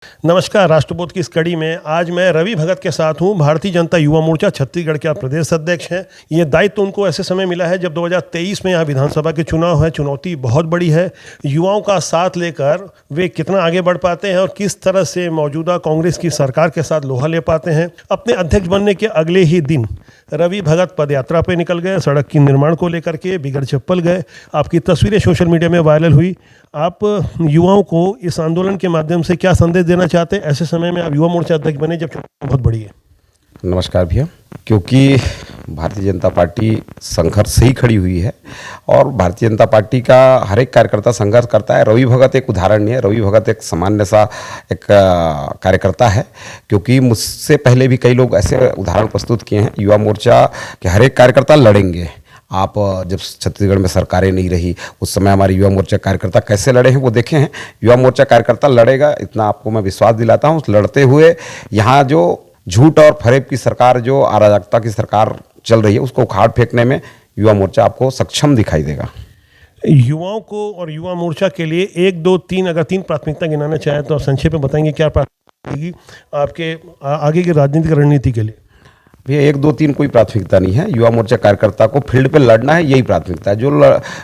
नमस्कार। राष्ट्रबोध की इस कड़ी में आज मैं रवि भगत के साथ हूं। भारतीय जनता युवा मोर्चा छत्तीसगढ़ के प्रदेश अध्यक्ष हैं। ये दायित्व उनको ऐसे समय मिला है जब 2023 में यहाँ विधानसभा के चुनाव है। चुनौती बहुत बड़ी है। युवाओं का साथ लेकर वे कितना आगे बढ़ पाते हैं और किस तरह से मौजूदा कांग्रेस की सरकार के साथ लोहा ले पाते हैं। अपने अध्यक्ष बनने के अगले ही दिन रवि भगत पदयात्रा पे निकल गए। सड़क की निर्माण को लेकर के बिगड़ चप्पल गए। आपकी तस्वीरें सोशल मीडिया में वायरल हुई। आप युवाओं को इस आंदोलन के माध्यम से क्या संदेश देना चाहते हैं ऐसे समय में आप युवा मोर्चा अध्यक्ष बने जब चुनाव बहुत बड़ी है? नमस्कार भैया। क्योंकि भारतीय जनता पार्टी संघर्ष से ही खड़ी हुई है और भारतीय जनता पार्टी का हर एक कार्यकर्ता संघर्ष करता है। रवि भगत एक उदाहरण नहीं है। रवि भगत एक सामान्य सा एक कार्यकर्ता है, क्योंकि मुझसे पहले भी कई लोग ऐसे उदाहरण प्रस्तुत किए हैं। युवा मोर्चा के हर एक कार्यकर्ता लड़ेंगे। आप जब छत्तीसगढ़ में सरकारें नहीं रही उस समय हमारे युवा मोर्चा कार्यकर्ता कैसे लड़े हैं वो देखे हैं। युवा मोर्चा कार्यकर्ता लड़ेगा, इतना आपको मैं विश्वास दिलाता हूँ। लड़ते हुए यहाँ जो झूठ और फरेब की सरकार, जो अराजकता की सरकार चल रही है, उसको उखाड़ फेंकने में युवा मोर्चा आपको सक्षम दिखाई देगा। युवाओं को और युवा मोर्चा के लिए 1, 2, 3 अगर 3 प्राथमिकता गिनाना चाहें तो आप संक्षेप में बताएंगे क्या प्राथमिकता रहेगी आपके आगे की राजनीतिक रणनीति के लिए? भैया 1, 2, 3 कोई प्राथमिकता नहीं है। युवा मोर्चा कार्यकर्ता को फील्ड पे लड़ना है, यही प्राथमिकता है।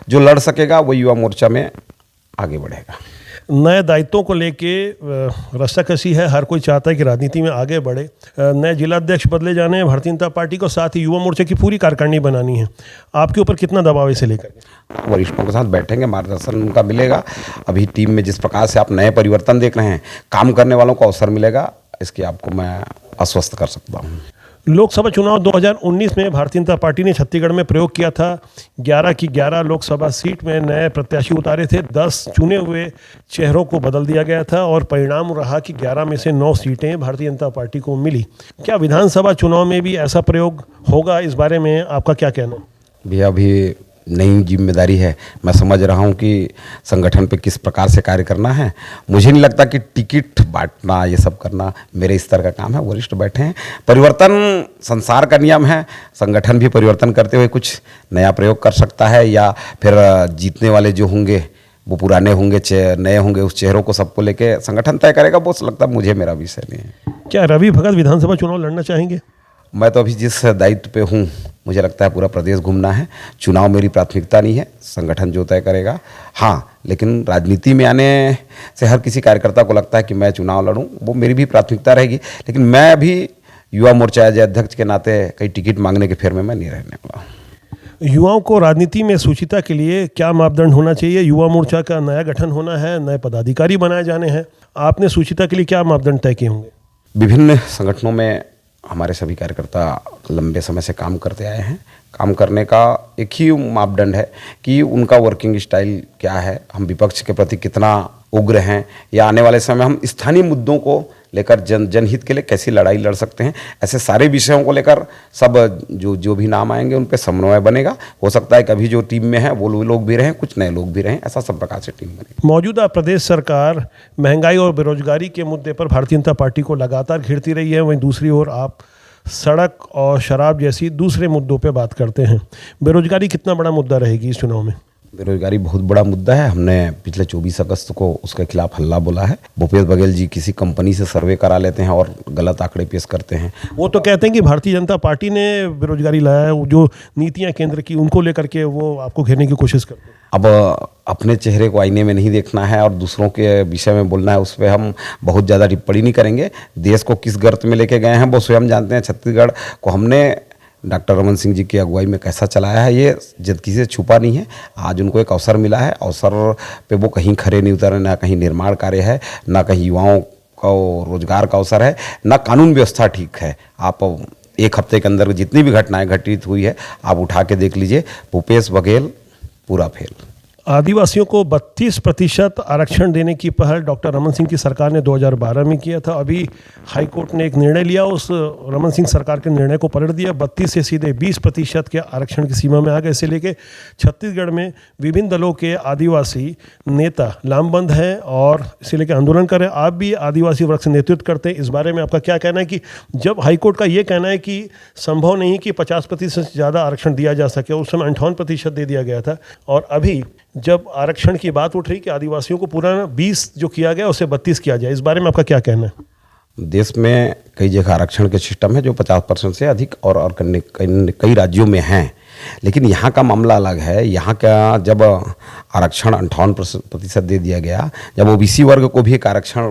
जो लड़ सकेगा वो युवा मोर्चा में आगे बढ़ेगा। नए दायित्वों को लेके रस्साकसी है। हर कोई चाहता है कि राजनीति में आगे बढ़े। नए जिलाध्यक्ष बदले जाने हैं भारतीय जनता पार्टी को, साथ ही युवा मोर्चा की पूरी कार्यकारिणी बनानी है। आपके ऊपर कितना दबाव इसे लेकर? वरिष्ठों के साथ बैठेंगे, मार्गदर्शन उनका मिलेगा। अभी टीम में जिस प्रकार से आप नए परिवर्तन देख रहे हैं, काम करने वालों को अवसर मिलेगा, इसकी आपको मैं आश्वस्त कर सकता हूँ। लोकसभा चुनाव 2019 में भारतीय जनता पार्टी ने छत्तीसगढ़ में प्रयोग किया था। 11 की 11 लोकसभा सीट में नए प्रत्याशी उतारे थे। 10 चुने हुए चेहरों को बदल दिया गया था और परिणाम रहा कि 11 में से 9 सीटें भारतीय जनता पार्टी को मिली। क्या विधानसभा चुनाव में भी ऐसा प्रयोग होगा? इस बारे में आपका क्या कहना है? भैया अभी नई जिम्मेदारी है। मैं समझ रहा हूँ कि संगठन पे किस प्रकार से कार्य करना है। मुझे नहीं लगता कि टिकट बांटना, ये सब करना मेरे स्तर का काम है। वरिष्ठ बैठे हैं। परिवर्तन संसार का नियम है। संगठन भी परिवर्तन करते हुए कुछ नया प्रयोग कर सकता है, या फिर जीतने वाले जो होंगे वो पुराने होंगे, नए होंगे, उस चेहरों को सबको लेके संगठन तय करेगा। वो लगता है मुझे, मेरा विषय नहीं है। क्या रवि भगत विधानसभा चुनाव लड़ना चाहेंगे? मैं तो अभी जिस दायित्व पे हूँ, मुझे लगता है पूरा प्रदेश घूमना है। चुनाव मेरी प्राथमिकता नहीं है, संगठन जो तय करेगा। हाँ, लेकिन राजनीति में आने से हर किसी कार्यकर्ता को लगता है कि मैं चुनाव लड़ूं, वो मेरी भी प्राथमिकता रहेगी। लेकिन मैं अभी युवा मोर्चा अध्यक्ष के नाते कई टिकट मांगने के फेर में मैं नहीं रहने वाला। युवाओं को राजनीति में सूचिता के लिए क्या मापदंड होना चाहिए? युवा मोर्चा का नया गठन होना है, नए पदाधिकारी बनाए जाने हैं। आपने सूचिता के लिए क्या मापदंड तय किए होंगे? विभिन्न संगठनों में हमारे सभी कार्यकर्ता लंबे समय से काम करते आए हैं। काम करने का एक ही मापदंड है कि उनका वर्किंग स्टाइल क्या है, हम विपक्ष के प्रति कितना उग्र हैं, या आने वाले समय हम स्थानीय मुद्दों को लेकर जनहित के लिए कैसी लड़ाई लड़ सकते हैं। ऐसे सारे विषयों को लेकर सब जो भी नाम आएंगे उन पे समन्वय बनेगा। हो सकता है कि अभी जो टीम में है वो लोग भी रहें, कुछ नए लोग भी रहें। ऐसा सब प्रकार से टीम बनेगी। मौजूदा प्रदेश सरकार महंगाई और बेरोजगारी के मुद्दे पर भारतीय जनता पार्टी को लगातार घेरती रही है। वहीं दूसरी ओर आप सड़क और शराब जैसी दूसरे मुद्दों पर बात करते हैं। बेरोजगारी कितना बड़ा मुद्दा रहेगी इस चुनाव में? बेरोजगारी बहुत बड़ा मुद्दा है। हमने पिछले 24 अगस्त को उसके खिलाफ हल्ला बोला है। भूपेश बघेल जी किसी कंपनी से सर्वे करा लेते हैं और गलत आंकड़े पेश करते हैं। वो तो कहते हैं कि भारतीय जनता पार्टी ने बेरोजगारी लाया है, जो नीतियां केंद्र की उनको लेकर के वो आपको घेरने की कोशिश करते हैं। अब अपने चेहरे को आईने में नहीं देखना है और दूसरों के विषय में बोलना है, उस पर हम बहुत ज़्यादा टिप्पणी नहीं करेंगे। देश को किस गर्त में लेके गए हैं वो स्वयं जानते हैं। छत्तीसगढ़ को हमने डॉक्टर रमन सिंह जी की अगुवाई में कैसा चलाया है, ये जब किसी से छुपा नहीं है। आज उनको एक अवसर मिला है। अवसर पे वो कहीं खड़े नहीं उतरे। ना कहीं निर्माण कार्य है, ना कहीं युवाओं को रोजगार का अवसर है, ना कानून व्यवस्था ठीक है। आप 1 हफ्ते के अंदर जितनी भी घटनाएं घटित हुई है आप उठा के देख लीजिए। भूपेश बघेल पूरा फेल। आदिवासियों को 32% आरक्षण देने की पहल डॉक्टर रमन सिंह की सरकार ने 2012 में किया था। अभी हाईकोर्ट ने एक निर्णय लिया, उस रमन सिंह सरकार के निर्णय को पलट दिया। 32 से सीधे 20% के आरक्षण की सीमा में आ गए। इसे लेके छत्तीसगढ़ में विभिन्न दलों के आदिवासी नेता लामबंद हैं और इसे लेकर आंदोलन कर रहे हैं। आप भी आदिवासी वर्ग से नेतृत्व करते हैं, इस बारे में आपका क्या कहना है कि जब हाईकोर्ट का ये कहना है कि संभव नहीं कि 50% से ज़्यादा आरक्षण दिया जा सके, उस समय 58% दे दिया गया था, और अभी जब आरक्षण की बात उठ रही कि आदिवासियों को पूरा 20 जो किया गया उसे 32 किया जाए, इस बारे में आपका क्या कहना है? देश में कई जगह आरक्षण के सिस्टम है जो 50% से अधिक और कई राज्यों में हैं, लेकिन यहाँ का मामला अलग है। यहाँ का जब आरक्षण 58% दे दिया गया, जब ओबीसी वर्ग को भी एक आरक्षण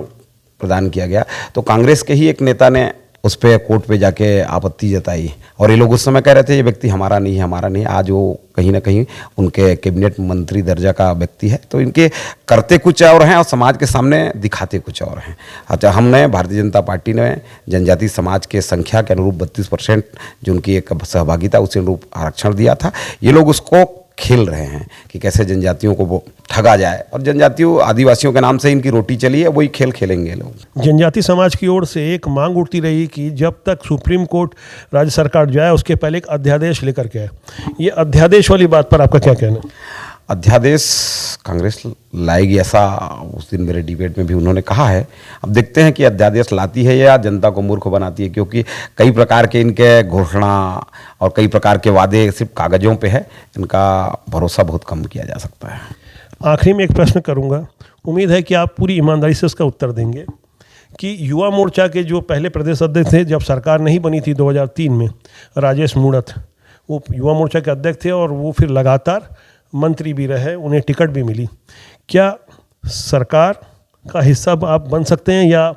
प्रदान किया गया, तो कांग्रेस के ही एक नेता ने उस पर कोर्ट पे जाके आपत्ति जताई और ये लोग उस समय कह रहे थे ये व्यक्ति हमारा नहीं है, हमारा नहीं है। आज वो कहीं ना कहीं उनके कैबिनेट मंत्री दर्जा का व्यक्ति है, तो इनके करते कुछ और हैं और समाज के सामने दिखाते कुछ और हैं। अच्छा, हमने भारतीय जनता पार्टी ने जनजाति समाज के संख्या के अनुरूप 32% जो उनकी एक सहभागिता उसी अनुरूप आरक्षण दिया था। ये लोग उसको खेल रहे हैं कि कैसे जनजातियों को वो ठगा जाए, और जनजातियों आदिवासियों के नाम से इनकी रोटी चली है, वही खेल खेलेंगे लोग। जनजाति समाज की ओर से एक मांग उठती रही कि जब तक सुप्रीम कोर्ट राज्य सरकार जाए उसके पहले एक अध्यादेश लेकर के आए। ये अध्यादेश वाली बात पर आपका क्या कहना है? अध्यादेश कांग्रेस लाएगी ऐसा उस दिन मेरे डिबेट में भी उन्होंने कहा है। अब देखते हैं कि अध्यादेश लाती है या जनता को मूर्ख बनाती है, क्योंकि कई प्रकार के इनके घोषणा और कई प्रकार के वादे सिर्फ कागजों पे है, इनका भरोसा बहुत कम किया जा सकता है। आखिरी में एक प्रश्न करूंगा, उम्मीद है कि आप पूरी ईमानदारी से उसका उत्तर देंगे कि युवा मोर्चा के जो पहले प्रदेश अध्यक्ष थे जब सरकार नहीं बनी थी 2003 में, राजेश मूणत, वो युवा मोर्चा के अध्यक्ष थे और वो फिर लगातार मंत्री भी रहे, उन्हें टिकट भी मिली। क्या सरकार का हिस्सा आप बन सकते हैं या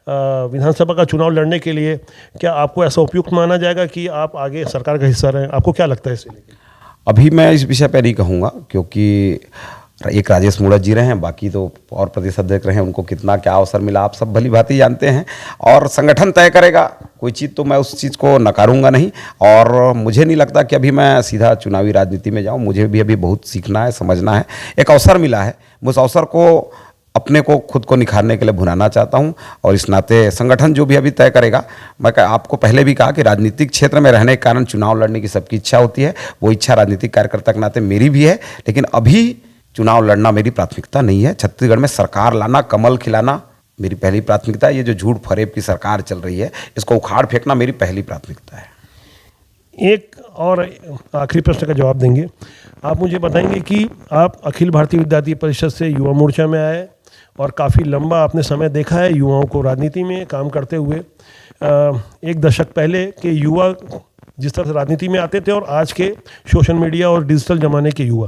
विधानसभा का चुनाव लड़ने के लिए क्या आपको ऐसा उपयुक्त माना जाएगा कि आप आगे सरकार का हिस्सा रहें? आपको क्या लगता है इससे लेकर? अभी मैं इस विषय पर नहीं कहूँगा, क्योंकि एक राजेश मूणत जी रहे हैं, बाकी तो और प्रदेश अध्यक्ष रहे हैं, उनको कितना क्या अवसर मिला आप सब भली भांति जानते हैं, और संगठन तय करेगा कोई चीज़, तो मैं उस चीज़ को नकारूंगा नहीं। और मुझे नहीं लगता कि अभी मैं सीधा चुनावी राजनीति में जाऊं, मुझे भी अभी बहुत सीखना है, समझना है। एक अवसर मिला है, उस अवसर को अपने को खुद को निखारने के लिए भुनाना चाहता हूं, और इस नाते संगठन जो भी अभी तय करेगा। मैं आपको पहले भी कहा कि राजनीतिक क्षेत्र में रहने के कारण चुनाव लड़ने की सबकी इच्छा होती है, वो इच्छा राजनीतिक कार्यकर्ता के नाते मेरी भी है, लेकिन अभी चुनाव लड़ना मेरी प्राथमिकता नहीं है। छत्तीसगढ़ में सरकार लाना, कमल खिलाना मेरी पहली प्राथमिकता है। ये जो झूठ फरेब की सरकार चल रही है, इसको उखाड़ फेंकना मेरी पहली प्राथमिकता है। एक और आखिरी प्रश्न का जवाब देंगे। आप मुझे बताएंगे कि आप अखिल भारतीय विद्यार्थी परिषद से युवा मोर्चा में आए और काफ़ी लंबा आपने समय देखा है युवाओं को राजनीति में काम करते हुए। एक दशक पहले के युवा जिस तरह से राजनीति में आते थे और आज के सोशल मीडिया और डिजिटल ज़माने के युवा,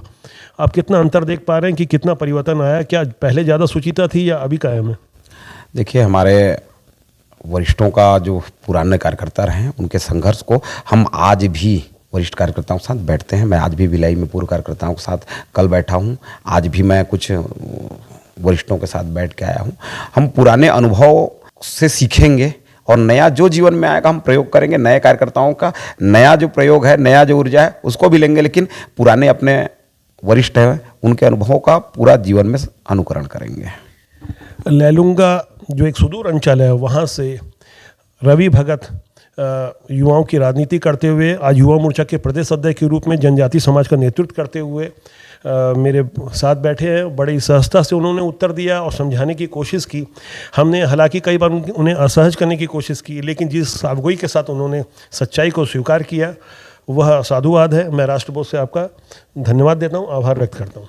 आप कितना अंतर देख पा रहे हैं कि कितना परिवर्तन आया? क्या पहले ज़्यादा सुचिता थी या अभी कायम है? देखिए, हमारे वरिष्ठों का जो पुराने कार्यकर्ता रहे हैं, उनके संघर्ष को हम आज भी वरिष्ठ कार्यकर्ताओं के साथ बैठते हैं। मैं आज भी भिलाई में पूर्व कार्यकर्ताओं के साथ कल बैठा हूँ, आज भी मैं कुछ वरिष्ठों के साथ बैठ के आया हूँ। हम पुराने अनुभव से सीखेंगे और नया जो जीवन में आएगा हम प्रयोग करेंगे। नए कार्यकर्ताओं का नया जो प्रयोग है, नया जो ऊर्जा है, उसको भी लेंगे, लेकिन पुराने अपने वरिष्ठ हैं उनके अनुभवों का पूरा जीवन में अनुकरण करेंगे। लैलूंगा जो एक सुदूर अंचल है, वहाँ से रवि भगत युवाओं की राजनीति करते हुए आज युवा मोर्चा के प्रदेश अध्यक्ष के रूप में जनजाति समाज का नेतृत्व करते हुए मेरे साथ बैठे हैं। बड़ी सहजता से उन्होंने उत्तर दिया और समझाने की कोशिश की। हमने हालांकि कई बार उन्हें असहज करने की कोशिश की, लेकिन जिस साफगोई के साथ उन्होंने सच्चाई को स्वीकार किया वह साधुवाद है। मैं राष्ट्रबोध से आपका धन्यवाद देता हूँ, आभार व्यक्त करता हूँ।